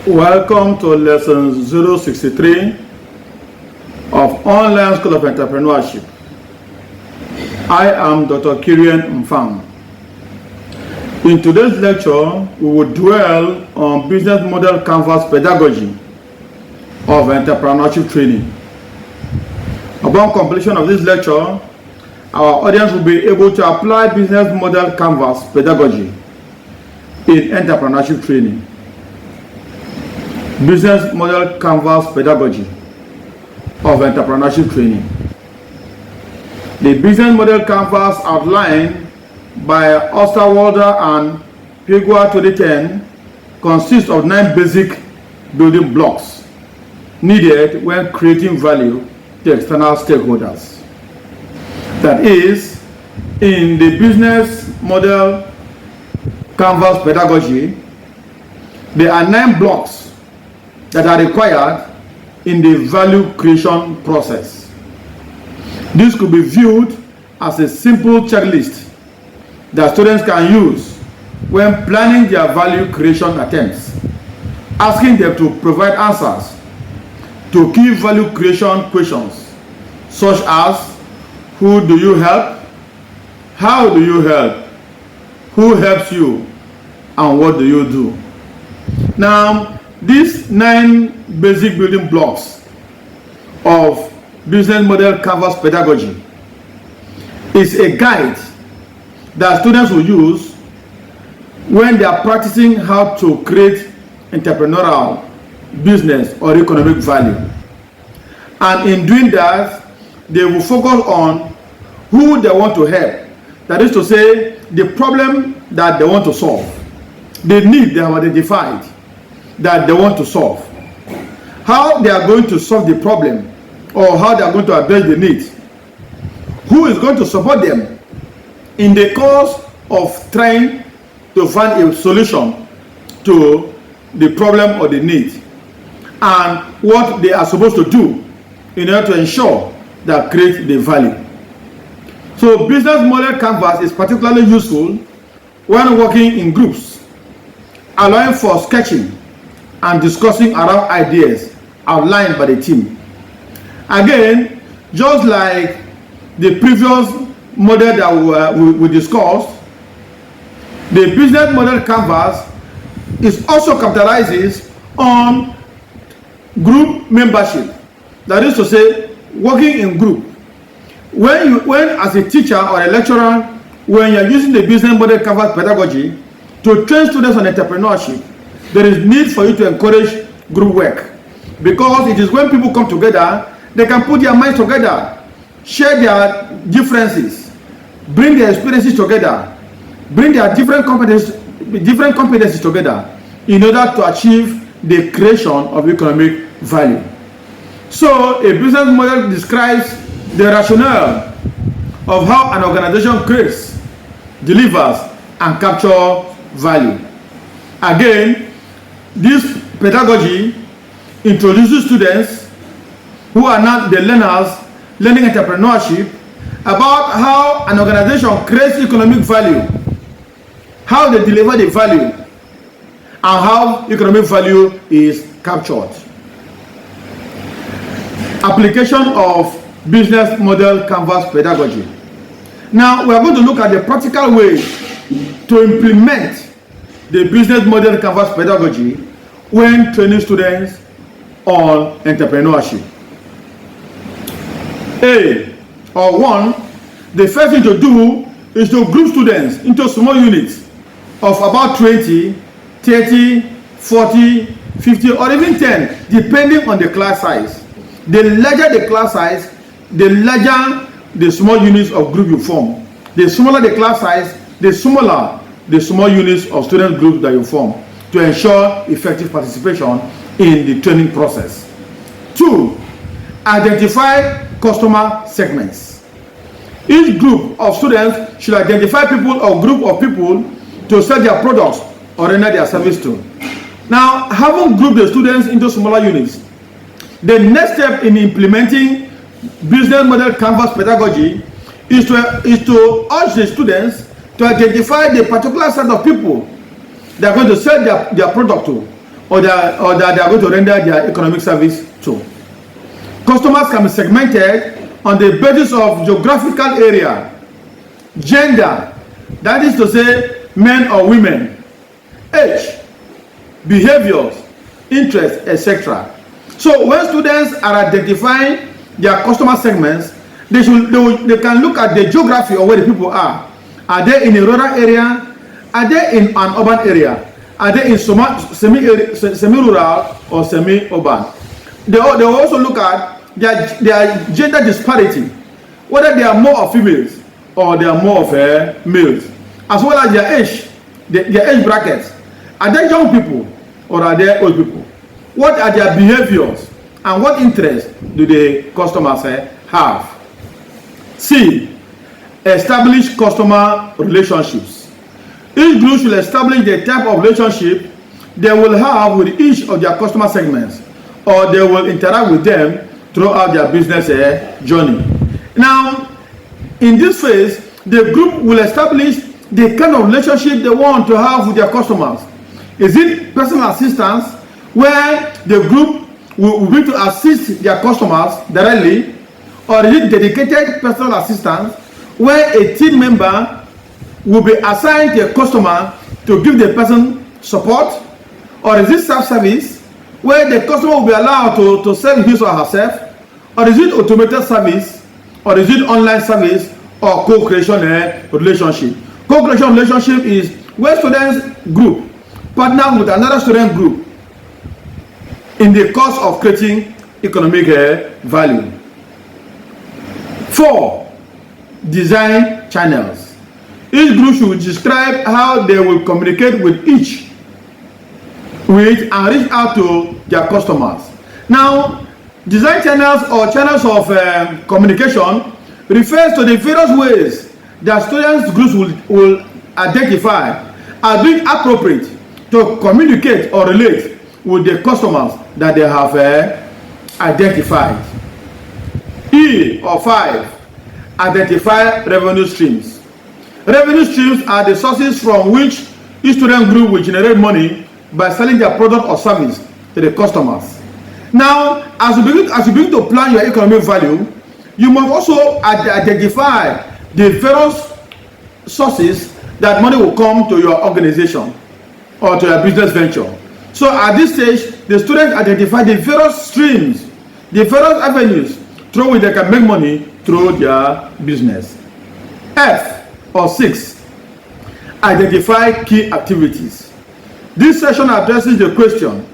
Welcome to lesson 063 of Online School of Entrepreneurship. I am Dr. Kirian Mfam. In today's lecture, we will dwell on business model canvas pedagogy of entrepreneurship training. Upon completion of this lecture, our audience will be able to apply business model canvas pedagogy in entrepreneurship training. Business model canvas pedagogy of entrepreneurship training. The business model canvas outlined by Osterwalder and Pigua 2010 consists of 9 basic building blocks needed when creating value to external stakeholders. That is, in the business model canvas pedagogy, there are 9 blocks that are required in the value creation process. This could be viewed as a simple checklist that students can use when planning their value creation attempts, asking them to provide answers to key value creation questions such as: who do you help? How do you help? Who helps you? And what do you do? Now, these 9 basic building blocks of business model canvas pedagogy is a guide that students will use when they are practicing how to create entrepreneurial, business, or economic value. And in doing that, they will focus on who they want to help. That is to say, the problem that they want to solve, the need they have identified that they want to solve, how they are going to solve the problem, or how they are going to address the need, who is going to support them in the course of trying to find a solution to the problem or the need, and what they are supposed to do in order to ensure that create the value. So business model canvas is particularly useful when working in groups, allowing for sketching and discussing around ideas outlined by the team. Again, just like the previous model that we discussed, the business model canvas is also capitalizes on group membership. That is to say, working in group. When as a teacher or a lecturer, when you're using the business model canvas pedagogy to train students on entrepreneurship, there is need for you to encourage group work, because it is when people come together, they can put their minds together, share their differences, bring their experiences together, bring their different competencies together in order to achieve the creation of economic value. So a business model describes the rationale of how an organization creates, delivers, and captures value. Again, this pedagogy introduces students who are now the learners learning entrepreneurship about how an organization creates economic value, how they deliver the value, and how economic value is captured. Application of business model canvas pedagogy. Now we are going to look at the practical ways to implement the business model canvas pedagogy when training students on entrepreneurship. The first thing to do is to group students into small units of about 20, 30, 40, 50, or even 10, depending on the class size. The larger the class size, the larger the small units of group you form. The smaller the class size, the smaller the small units of student groups that you form, to ensure effective participation in the training process. 2, identify customer segments. Each group of students should identify people or group of people to sell their products or render their service to. Now, having grouped the students into smaller units, the next step in implementing business model canvas pedagogy is to urge the students to identify the particular set of people they are going to sell their product to, or that they are going to render their economic service to. Customers can be segmented on the basis of geographical area, gender, that is to say men or women, age, behaviors, interests, etc. So when students are identifying their customer segments, they can look at the geography of where the people are. Are they in a rural area? Are they in an urban area? Are they in semi-rural or semi-urban? They also look at their gender disparity, whether they are more of females or they are more of males, as well as their age brackets. Are they young people or are they old people? What are their behaviors and what interests do the customers have? C. Establish customer relationships. Each group should establish the type of relationship they will have with each of their customer segments, or they will interact with them throughout their business journey. Now, in this phase, the group will establish the kind of relationship they want to have with their customers. Is it personal assistance, where the group will be to assist their customers directly, or is it dedicated personal assistance, where a team member will be assigned to a customer to give the person support, or is it self-service, where the customer will be allowed to serve his or herself, or is it automated service, or is it online service, or co-creation relationship? Co-creation relationship is where students group partner with another student group in the course of creating economic value. 4. Design channels. Each group should describe how they will communicate with and reach out to their customers. Now, design channels or channels of communication refers to the various ways that students groups will identify as being appropriate to communicate or relate with the customers that they have identified. E or 5. Identify revenue streams. Revenue streams are the sources from which each student group will generate money by selling their product or service to the customers. Now, as you begin to plan your economic value, you must also identify the various sources that money will come to your organization or to your business venture. So at this stage, the students identify the various streams, the various avenues through which they can make money through their business. F or 6. Identify key activities. This session addresses the question,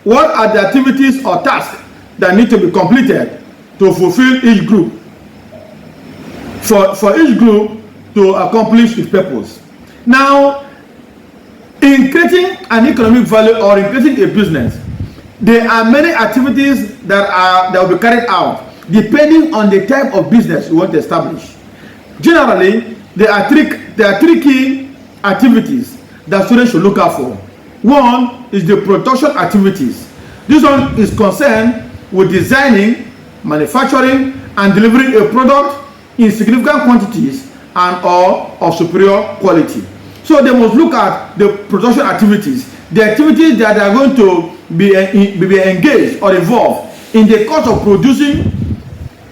what are the activities or tasks that need to be completed to fulfill each group, for each group to accomplish its purpose. Now, in creating an economic value or in creating a business, there are many activities that will be carried out depending on the type of business you want to establish. Generally, there are three key activities that students should look out for. One is the production activities. This one is concerned with designing, manufacturing, and delivering a product in significant quantities and or of superior quality. So they must look at the production activities, the activities that are going to be engaged or involved in the course of producing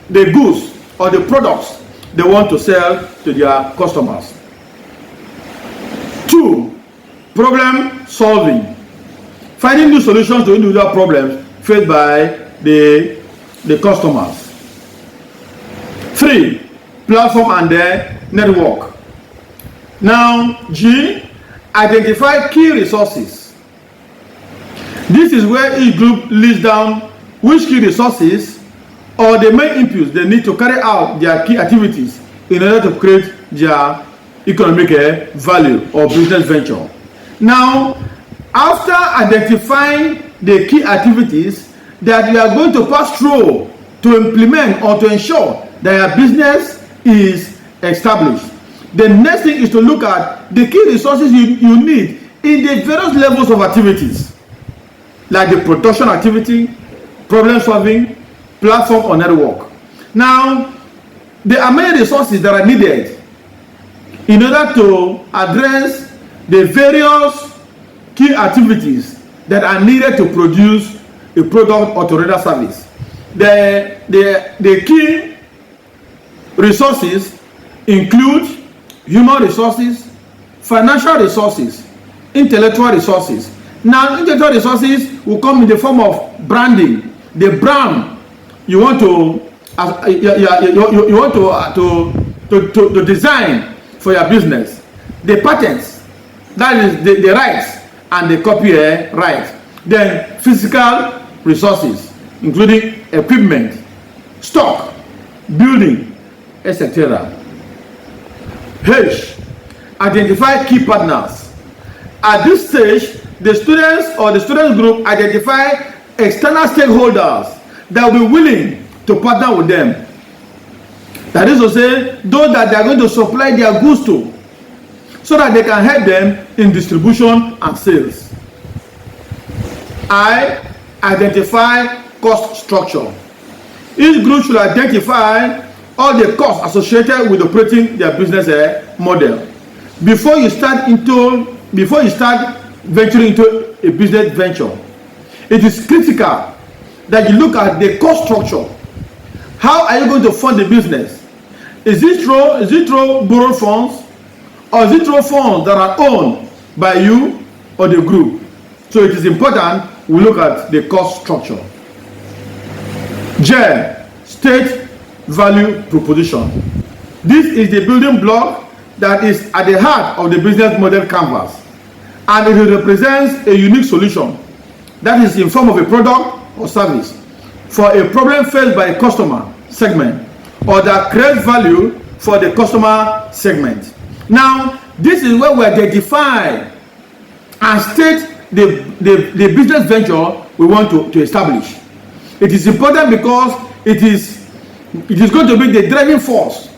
the goods or the products they want to sell to their customers. 2. Problem solving. Finding new solutions to individual problems faced by the customers. 3. Platform and their network. Now, G. Identify key resources. This is where each group lists down which key resources or the main inputs they need to carry out their key activities in order to create their economic value or business venture. Now, after identifying the key activities that you are going to pass through to implement or to ensure that your business is established, the next thing is to look at the key resources you need in the various levels of activities, like the production activity, problem solving, platform or network. Now, there are many resources that are needed in order to address the various key activities that are needed to produce a product or to render service. The key resources include human resources, financial resources, intellectual resources. Now, intellectual resources will come in the form of branding. The brand you want to to design for your business. The patents, that is the rights and the copyright rights. Then physical resources, including equipment, stock, building, etc. H. Identify key partners. At this stage, the students or the student group identify external stakeholders that will be willing to partner with them. That is to say, those that they are going to supply their goods to, so that they can help them in distribution and sales. I. Identify cost structure. Each group should identify all the costs associated with operating their business model before you start venturing into a business venture. It is critical that you look at the cost structure. How are you going to fund the business? Is it through borrowed funds, or is it through funds that are owned by you or the group? So it is important we look at the cost structure. J. State value proposition. This is the building block that is at the heart of the business model canvas, and it represents a unique solution that is in form of a product or service for a problem faced by a customer segment, or that creates value for the customer segment. Now, this is where we identify and state the business venture we want to establish. It is important because it is going to be the driving force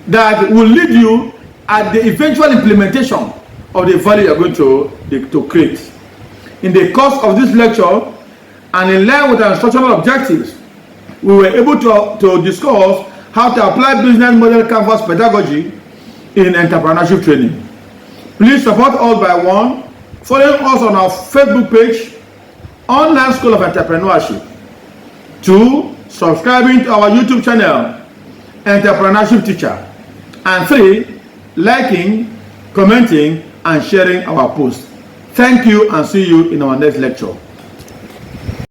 that will lead you at the eventual implementation of the value you are going to create. In the course of this lecture, and in line with our instructional objectives, we were able to discuss how to apply business model canvas pedagogy in entrepreneurship training. Please support us by 1. Following us on our Facebook page, Online School of Entrepreneurship. 2. Subscribing to our YouTube channel, Entrepreneurship Teacher. And 3. Liking, commenting, and sharing our posts. Thank you, and see you in our next lecture.